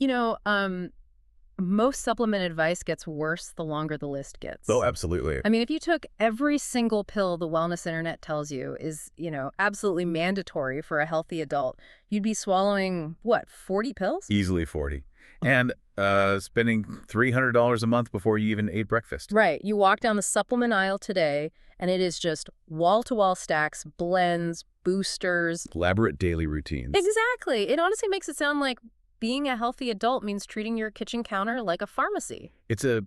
You know, most supplement advice gets worse the longer the list Oh, gets. absolutely. I mean, if you took every single pill the wellness internet tells you is, absolutely mandatory for a healthy adult, you'd be swallowing, what, 40 pills? Easily 40. And spending $300 a month before you even ate breakfast. Right. You walk down the supplement aisle today, and it is just wall-to-wall stacks, blends, boosters. Elaborate daily routines. Exactly. It honestly makes it sound like being a healthy adult means treating your kitchen counter like a pharmacy. It's a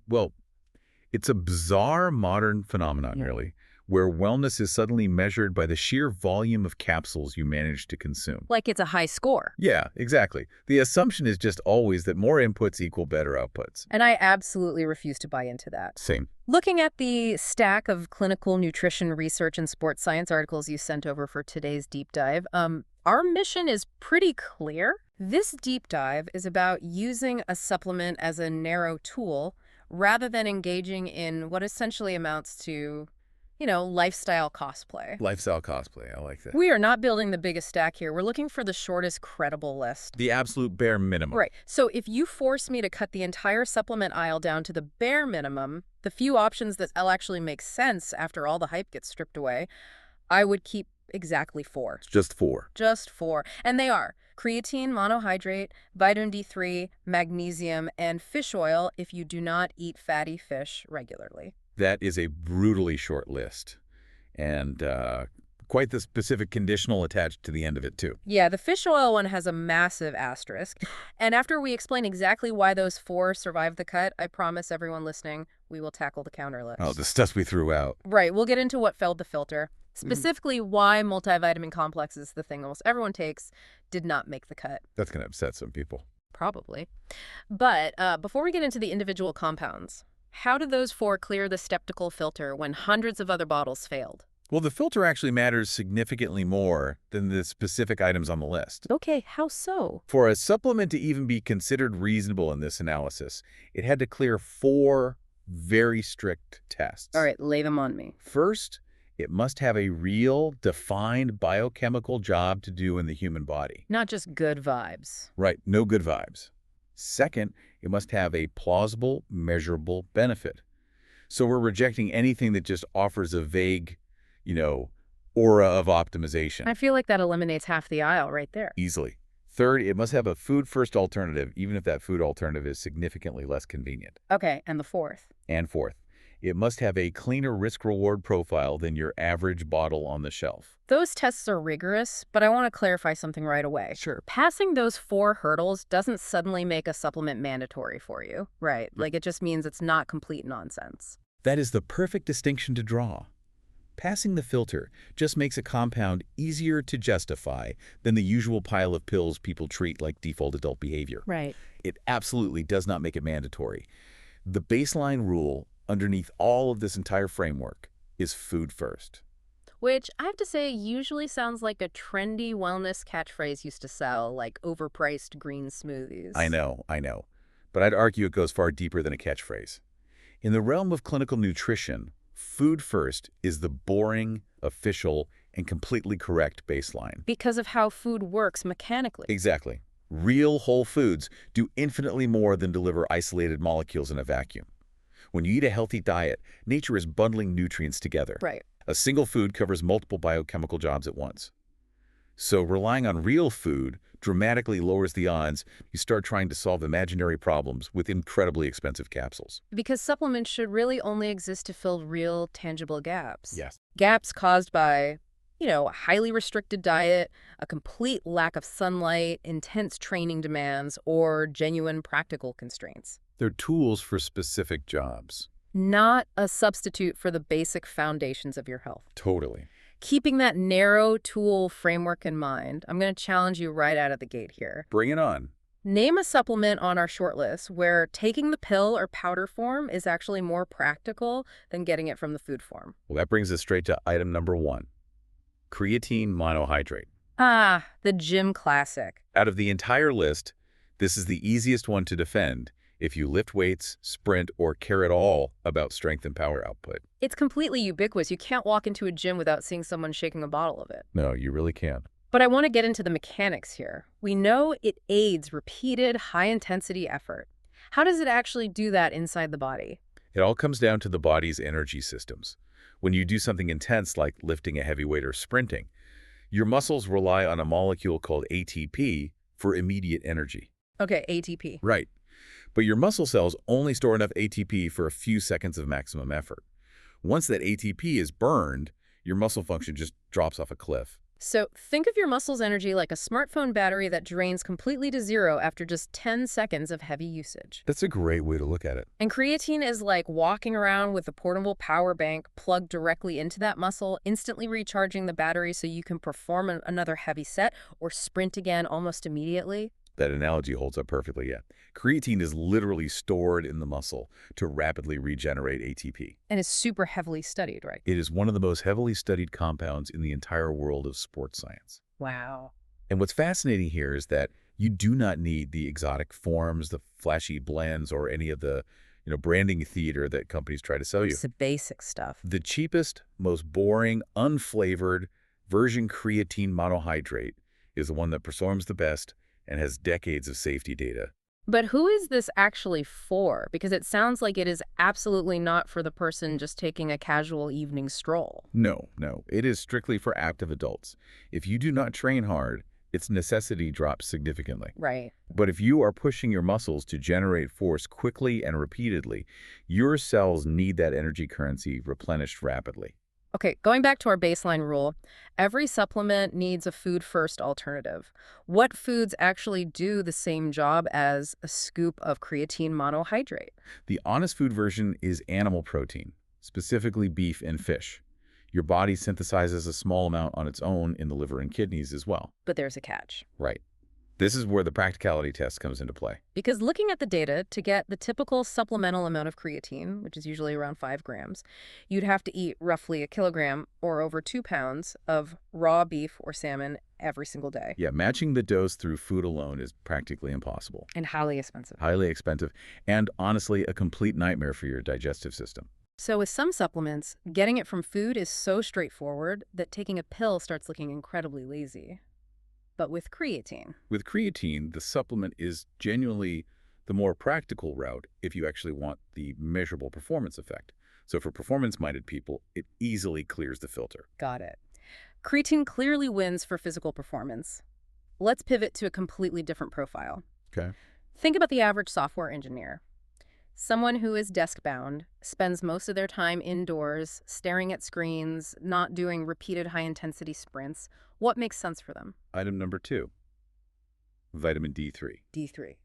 bizarre modern phenomenon, Yeah. really, where wellness is suddenly measured by the sheer volume of capsules you manage to consume. Like it's a high score. Yeah, exactly. The assumption is just always that more inputs equal better outputs. And I absolutely refuse to buy into that. Same. Looking at the stack of clinical nutrition research and sports science articles you sent over for today's deep dive, our mission is pretty clear. This deep dive is about using a supplement as a narrow tool rather than engaging in what essentially amounts to, lifestyle cosplay. Lifestyle cosplay, I like that. We are not building the biggest stack here. We're looking for the shortest credible list. The absolute bare minimum. Right. So if you force me to cut the entire supplement aisle down to the bare minimum, the few options that'll actually make sense after all the hype gets stripped away, I would keep exactly 4. It's just 4. Just 4. And they are creatine, monohydrate, vitamin D3, magnesium, and fish oil if you do not eat fatty fish regularly. That is a brutally short list. And quite the specific conditional attached to the end of it, too. Yeah, the fish oil one has a massive asterisk. And after we explain exactly why those 4 survived the cut, I promise everyone listening, we will tackle the counter list. Oh, the stuff we threw out. Right, we'll get into what failed the filter. Specifically, why multivitamin complexes, the thing almost everyone takes, did not make the cut. That's going to upset some people. Probably. But before we get into the individual compounds, how did those 4 clear the skeptical filter when hundreds of other bottles failed? Well, the filter actually matters significantly more than the specific items on the list. Okay, how so? For a supplement to even be considered reasonable in this analysis, it had to clear 4 very strict tests. All right, lay them on me. First, it must have a real, defined biochemical job to do in the human body. Not just good vibes. Right, no good vibes. Second, it must have a plausible, measurable benefit. So we're rejecting anything that just offers a vague, aura of optimization. I feel like that eliminates half the aisle right there. Easily. Third, it must have a food-first alternative, even if that food alternative is significantly less convenient. Okay, and the 4th? And fourth, it must have a cleaner risk-reward profile than your average bottle on the shelf. Those tests are rigorous, but I want to clarify something right away. Sure. Passing those 4 hurdles doesn't suddenly make a supplement mandatory for you, right? Like, it just means it's not complete nonsense. That is the perfect distinction to draw. Passing the filter just makes a compound easier to justify than the usual pile of pills people treat like default adult behavior. Right. It absolutely does not make it mandatory. The baseline rule underneath all of this entire framework is food first. Which, I have to say, usually sounds like a trendy wellness catchphrase used to sell, like overpriced green smoothies. I know. But I'd argue it goes far deeper than a catchphrase. In the realm of clinical nutrition, food first is the boring, official, and completely correct baseline. Because of how food works mechanically. Exactly. Real whole foods do infinitely more than deliver isolated molecules in a vacuum. When you eat a healthy diet, nature is bundling nutrients together. Right. A single food covers multiple biochemical jobs at once. So relying on real food dramatically lowers the odds you start trying to solve imaginary problems with incredibly expensive capsules. Because supplements should really only exist to fill real, tangible gaps. Yes. Gaps caused by, a highly restricted diet, a complete lack of sunlight, intense training demands, or genuine practical constraints. They're tools for specific jobs. Not a substitute for the basic foundations of your health. Totally. Keeping that narrow tool framework in mind, I'm going to challenge you right out of the gate here. Bring it on. Name a supplement on our shortlist where taking the pill or powder form is actually more practical than getting it from the food form. Well, that brings us straight to item number 1. Creatine monohydrate. Ah, the gym classic. Out of the entire list, this is the easiest one to defend if you lift weights, sprint, or care at all about strength and power output. It's completely ubiquitous. You can't walk into a gym without seeing someone shaking a bottle of it. No, you really can't. But I want to get into the mechanics here. We know it aids repeated high-intensity effort. How does it actually do that inside the body? It all comes down to the body's energy systems. When you do something intense like lifting a heavy weight or sprinting, your muscles rely on a molecule called ATP for immediate energy. Okay, ATP. Right. But your muscle cells only store enough ATP for a few seconds of maximum effort. Once that ATP is burned, your muscle function just drops off a cliff. So think of your muscles' energy like a smartphone battery that drains completely to zero after just 10 seconds of heavy usage. That's a great way to look at it. And creatine is like walking around with a portable power bank plugged directly into that muscle, instantly recharging the battery so you can perform another heavy set or sprint again almost immediately. That analogy holds up perfectly, yeah. Creatine is literally stored in the muscle to rapidly regenerate ATP. And is super heavily studied, right? It is one of the most heavily studied compounds in the entire world of sports science. Wow. And what's fascinating here is that you do not need the exotic forms, the flashy blends, or any of the branding theater that companies try to sell you. It's the basic stuff. The cheapest, most boring, unflavored virgin creatine monohydrate is the one that performs the best and has decades of safety data. But who is this actually for? Because it sounds like it is absolutely not for the person just taking a casual evening stroll. No, it is strictly for active adults. If you do not train hard, its necessity drops significantly. Right. But if you are pushing your muscles to generate force quickly and repeatedly, your cells need that energy currency replenished rapidly. Okay, going back to our baseline rule, every supplement needs a food-first alternative. What foods actually do the same job as a scoop of creatine monohydrate? The honest food version is animal protein, specifically beef and fish. Your body synthesizes a small amount on its own in the liver and kidneys as well. But there's a catch. Right. This is where the practicality test comes into play. Because looking at the data, to get the typical supplemental amount of creatine, which is usually around 5 grams, you'd have to eat roughly a kilogram or over 2 pounds of raw beef or salmon every single day. Yeah, matching the dose through food alone is practically impossible. And highly expensive. Highly expensive, and honestly, a complete nightmare for your digestive system. So with some supplements, getting it from food is so straightforward that taking a pill starts looking incredibly lazy. But with creatine, the supplement is genuinely the more practical route if you actually want the measurable performance effect. So for performance-minded people, it easily clears the filter. got it. Creatine clearly wins for physical performance. Let's pivot to a completely different profile. Okay. Think about the average software engineer. Someone who is desk-bound, spends most of their time indoors, staring at screens, not doing repeated high-intensity sprints. What makes sense for them? Item number 2, vitamin D3. D3.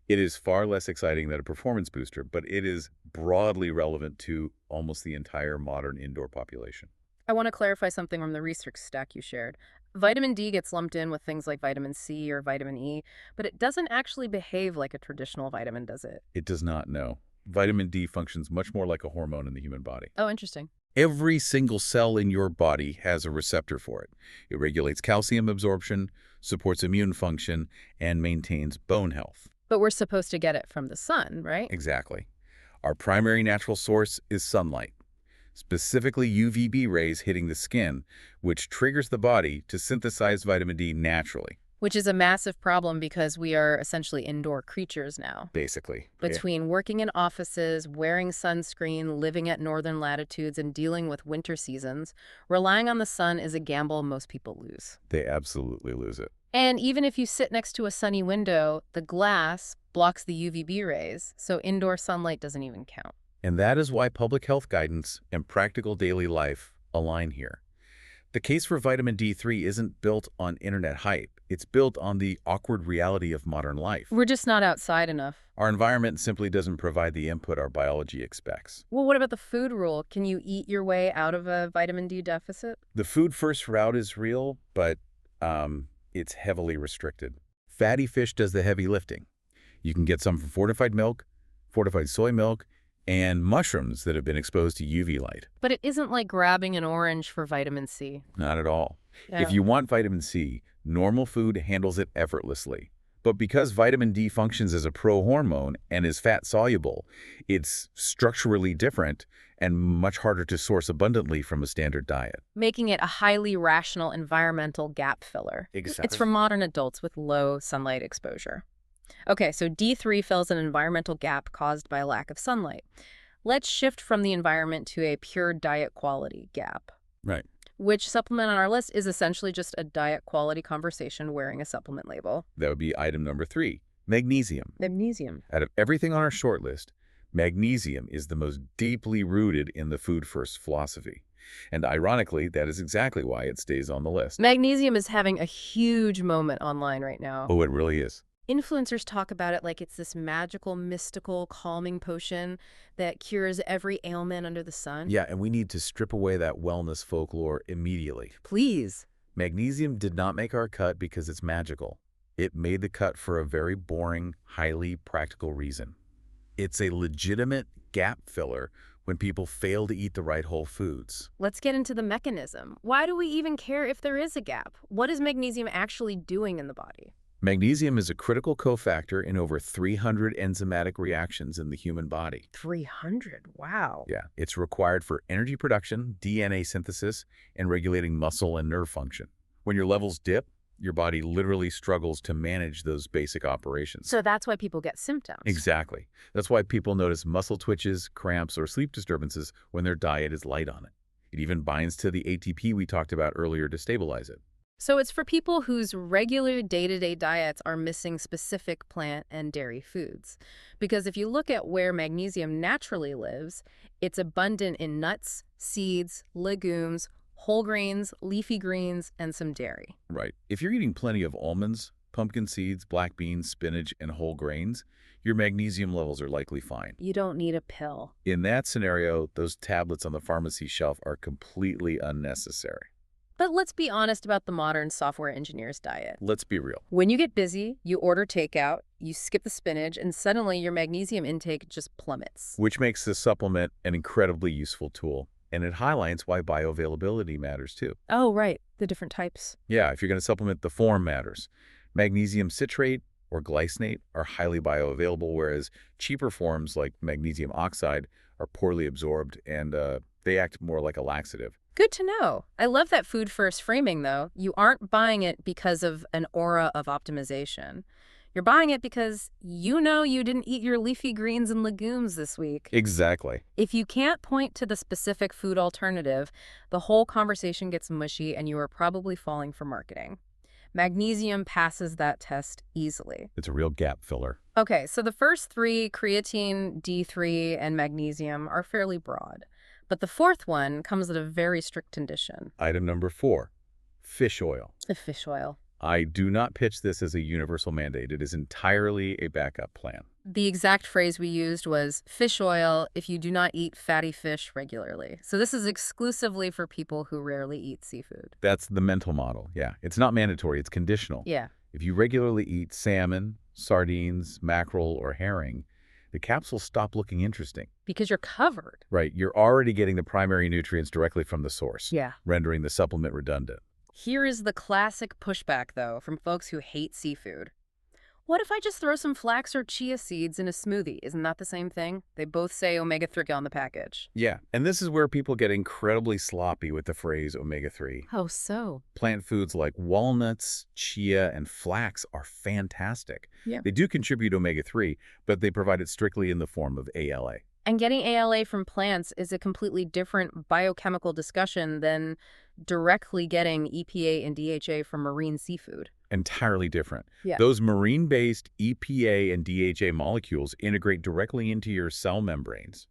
It is far less exciting than a performance booster, but it is broadly relevant to almost the entire modern indoor population. I want to clarify something from the research stack you shared. Vitamin D gets lumped in with things like vitamin C or vitamin E, but it doesn't actually behave like a traditional vitamin, does it? It does not, no. Vitamin D functions much more like a hormone in the human body. Oh, interesting. Every single cell in your body has a receptor for it. It regulates calcium absorption, supports immune function, and maintains bone health. But we're supposed to get it from the sun, right? Exactly. Our primary natural source is sunlight, specifically UVB rays hitting the skin, which triggers the body to synthesize vitamin D naturally. Which is a massive problem because we are essentially indoor creatures now. Basically. Between working in offices, wearing sunscreen, living at northern latitudes, and dealing with winter seasons, relying on the sun is a gamble most people lose. They absolutely lose it. And even if you sit next to a sunny window, the glass blocks the UVB rays, so indoor sunlight doesn't even count. And that is why public health guidance and practical daily life align here. The case for vitamin D3 isn't built on internet hype. It's built on the awkward reality of modern life. We're just not outside enough. Our environment simply doesn't provide the input our biology expects. Well, what about the food rule? Can you eat your way out of a vitamin D deficit? The food-first route is real, but it's heavily restricted. Fatty fish does the heavy lifting. You can get some from fortified milk, fortified soy milk, and mushrooms that have been exposed to UV light. But it isn't like grabbing an orange for vitamin C. Not at all. Yeah. If you want vitamin C, normal food handles it effortlessly. But because vitamin D functions as a prohormone and is fat-soluble, it's structurally different and much harder to source abundantly from a standard diet. Making it a highly rational environmental gap filler. It's for modern adults with low sunlight exposure. Okay, so D3 fills an environmental gap caused by a lack of sunlight. Let's shift from the environment to a pure diet quality gap. Right. Which supplement on our list is essentially just a diet quality conversation wearing a supplement label. That would be item number 3, magnesium. Magnesium. Out of everything on our short list, magnesium is the most deeply rooted in the food-first philosophy. And ironically, that is exactly why it stays on the list. Magnesium is having a huge moment online right now. Oh, it really is. Influencers talk about it like it's this magical, mystical, calming potion that cures every ailment under the sun. Yeah, and we need to strip away that wellness folklore immediately. Please. Magnesium did not make our cut because it's magical. It made the cut for a very boring, highly practical reason. It's a legitimate gap filler when people fail to eat the right whole foods. Let's get into the mechanism. Why do we even care if there is a gap? What is magnesium actually doing in the body? Magnesium is a critical cofactor in over 300 enzymatic reactions in the human body. 300? Wow. Yeah, it's required for energy production, DNA synthesis, and regulating muscle and nerve function. When your levels dip, your body literally struggles to manage those basic operations. So that's why people get symptoms. Exactly. That's why people notice muscle twitches, cramps, or sleep disturbances when their diet is light on it. It even binds to the ATP we talked about earlier to stabilize it. So it's for people whose regular day-to-day diets are missing specific plant and dairy foods. Because if you look at where magnesium naturally lives, it's abundant in nuts, seeds, legumes, whole grains, leafy greens, and some dairy. Right. If you're eating plenty of almonds, pumpkin seeds, black beans, spinach, and whole grains, your magnesium levels are likely fine. You don't need a pill. In that scenario, those tablets on the pharmacy shelf are completely unnecessary. But let's be honest about the modern software engineer's diet. Let's be real. When you get busy, you order takeout, you skip the spinach, and suddenly your magnesium intake just plummets. Which makes this supplement an incredibly useful tool. And it highlights why bioavailability matters too. Oh, right. The different types. Yeah, if you're going to supplement, the form matters. Magnesium citrate or glycinate are highly bioavailable, whereas cheaper forms like magnesium oxide are poorly absorbed and they act more like a laxative. Good to know. I love that food-first framing, though. You aren't buying it because of an aura of optimization. You're buying it because you know you didn't eat your leafy greens and legumes this week. Exactly. If you can't point to the specific food alternative, the whole conversation gets mushy and you are probably falling for marketing. Magnesium passes that test easily. It's a real gap filler. Okay, so the first three, creatine, D3, and magnesium, are fairly broad. But the fourth one comes with a very strict condition. Item number 4, fish oil. The fish oil. I do not pitch this as a universal mandate. It is entirely a backup plan. The exact phrase we used was fish oil if you do not eat fatty fish regularly. So this is exclusively for people who rarely eat seafood. That's the mental model. Yeah, it's not mandatory. It's conditional. Yeah. If you regularly eat salmon, sardines, mackerel, or herring, the capsules stop looking interesting. Because you're covered. Right. You're already getting the primary nutrients directly from the source, Yeah. rendering the supplement redundant. Here is the classic pushback, though, from folks who hate seafood. What if I just throw some flax or chia seeds in a smoothie? Isn't that the same thing? They both say omega-3 on the package. Yeah, and this is where people get incredibly sloppy with the phrase omega-3. How so? Plant foods like walnuts, chia, and flax are fantastic. Yeah. They do contribute omega-3, but they provide it strictly in the form of ALA. And getting ALA from plants is a completely different biochemical discussion than directly getting EPA and DHA from marine seafood. Entirely different. Yeah. Those marine-based EPA and DHA molecules integrate directly into your cell membranes,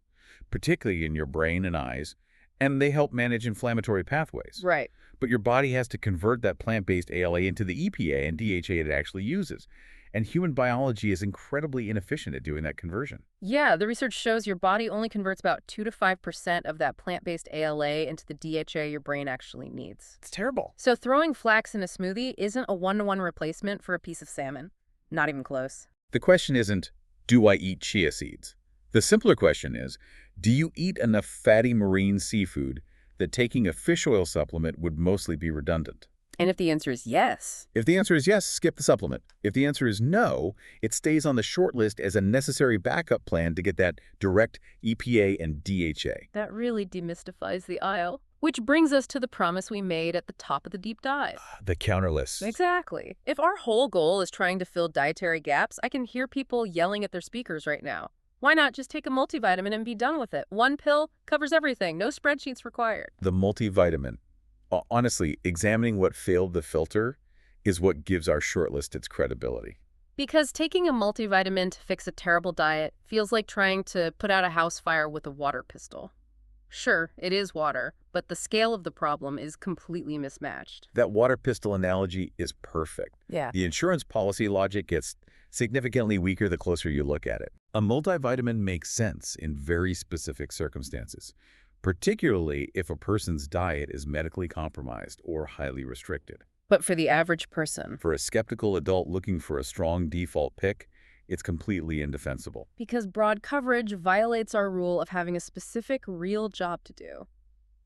particularly in your brain and eyes, and they help manage inflammatory pathways. Right. But your body has to convert that plant-based ALA into the EPA and DHA it actually uses. And human biology is incredibly inefficient at doing that conversion. Yeah, the research shows your body only converts about 2 to 5% of that plant-based ALA into the DHA your brain actually needs. It's terrible. So throwing flax in a smoothie isn't a one-to-one replacement for a piece of salmon. Not even close. The question isn't, do I eat chia seeds? The simpler question is, do you eat enough fatty marine seafood that taking a fish oil supplement would mostly be redundant? And if the answer is yes, If the answer is yes, skip the supplement. If the answer is no, it stays on the short list as a necessary backup plan to get that direct EPA and DHA. that really demystifies the aisle. Which brings us to the promise we made at the top of the deep dive. The counter list. Exactly. If our whole goal is trying to fill dietary gaps, I can hear people yelling at their speakers right now. Why not just take a multivitamin and be done with it? One pill covers everything. No spreadsheets required. The multivitamin. Honestly, examining what failed the filter is what gives our short list its credibility. Because taking a multivitamin to fix a terrible diet feels like trying to put out a house fire with a water pistol. Sure, it is water, but the scale of the problem is completely mismatched. That water pistol analogy is perfect. Yeah. The insurance policy logic gets significantly weaker the closer you look at it. A multivitamin makes sense in very specific circumstances, particularly if a person's diet is medically compromised or highly restricted. But for the average person, For a skeptical adult looking for a strong default pick, it's completely indefensible. because broad coverage violates our rule of having a specific, real job to do.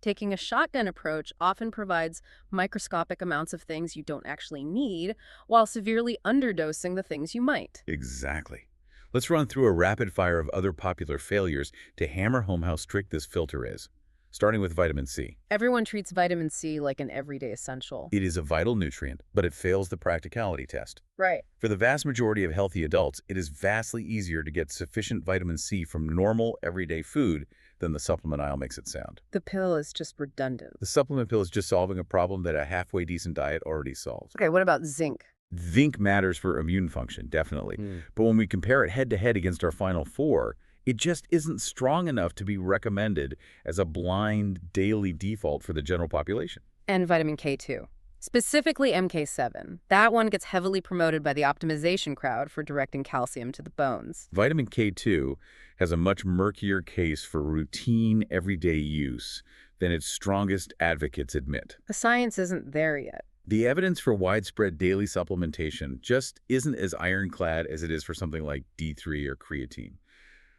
Taking a shotgun approach often provides microscopic amounts of things you don't actually need, while severely underdosing the things you might. Exactly. Let's run through a rapid fire of other popular failures to hammer home how strict this filter is, starting with vitamin C. Everyone treats vitamin C like an everyday essential. It is a vital nutrient, but it fails the practicality test. Right. For the vast majority of healthy adults, it is vastly easier to get sufficient vitamin C from normal, everyday food than the supplement aisle makes it sound. The pill is just redundant. The supplement pill is just solving a problem that a halfway decent diet already solves. Okay, what about zinc? Zinc matters for immune function, definitely. But when we compare it head-to-head against our final four, it just isn't strong enough to be recommended as a blind daily default for the general population. And vitamin K2. Specifically MK7. That one gets heavily promoted by the optimization crowd for directing calcium to the bones. Vitamin K2 has a much murkier case for routine, everyday use than its strongest advocates admit. The science isn't there yet. The evidence for widespread daily supplementation just isn't as ironclad as it is for something like D3 or creatine.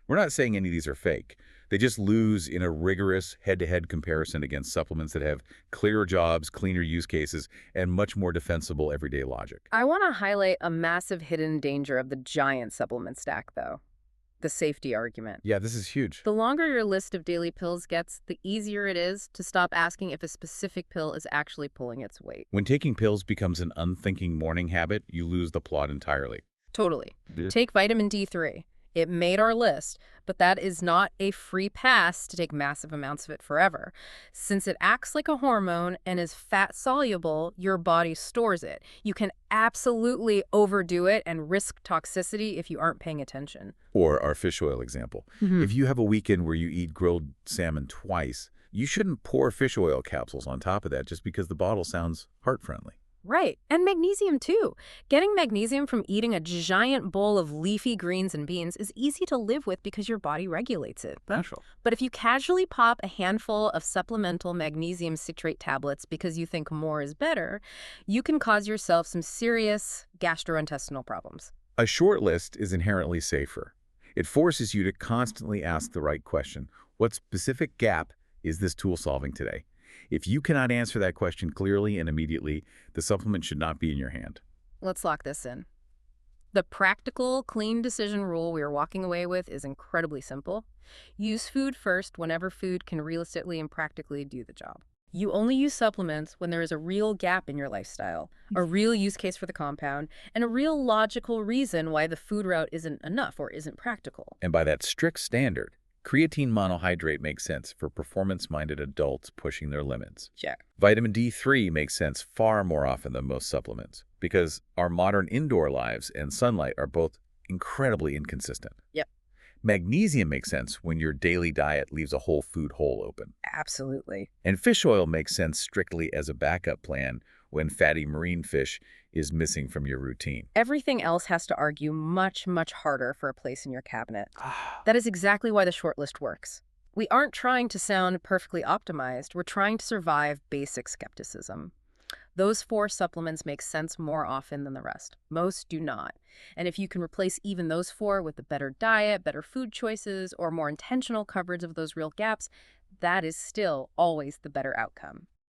We're not saying any of these are fake. They just lose in a rigorous head-to-head comparison against supplements that have clearer jobs, cleaner use cases, and much more defensible everyday logic. I want to highlight a massive hidden danger of the giant supplement stack, though. The safety argument. Yeah, this is huge. The longer your list of daily pills gets, the easier it is to stop asking if a specific pill is actually pulling its weight. When taking pills becomes an unthinking morning habit, you lose the plot entirely. Totally. Yeah. Take vitamin D3. It made our list, but that is not a free pass to take massive amounts of it forever. Since it acts like a hormone and is fat-soluble, your body stores it. You can absolutely overdo it and risk toxicity if you aren't paying attention. Or our fish oil example. If you have a weekend where you eat grilled salmon twice, you shouldn't pour fish oil capsules on top of that just because the bottle sounds heart-friendly. Right. And magnesium, too. Getting magnesium from eating a giant bowl of leafy greens and beans is easy to live with because your body regulates it. Natural. But if you casually pop a handful of supplemental magnesium citrate tablets because you think more is better, you can cause yourself some serious gastrointestinal problems. A short list is inherently safer. It forces you to constantly ask the right question. What specific gap is this tool solving today? If you cannot answer that question clearly and immediately, the supplement should not be in your hand. Let's lock this in. The practical, clean decision rule we are walking away with is incredibly simple. Use food first whenever food can realistically and practically do the job. You only use supplements when there is a real gap in your lifestyle, a real use case for the compound, and a real logical reason why the food route isn't enough or isn't practical. And by that strict standard, creatine monohydrate makes sense for performance-minded adults pushing their limits. Check. Vitamin D3 makes sense far more often than most supplements because our modern indoor lives and sunlight are both incredibly inconsistent. Yep. Magnesium makes sense when your daily diet leaves a whole food hole open. Absolutely. And fish oil makes sense strictly as a backup plan when fatty marine fish is missing from your routine. Everything else has to argue much, much harder for a place in your cabinet. That is exactly why the shortlist works. We aren't trying to sound perfectly optimized. We're trying to survive basic skepticism. Those 4 supplements make sense more often than the rest. Most do not. And if you can replace even those 4 with a better diet, better food choices, or more intentional coverage of those real gaps, that is still always the better outcome.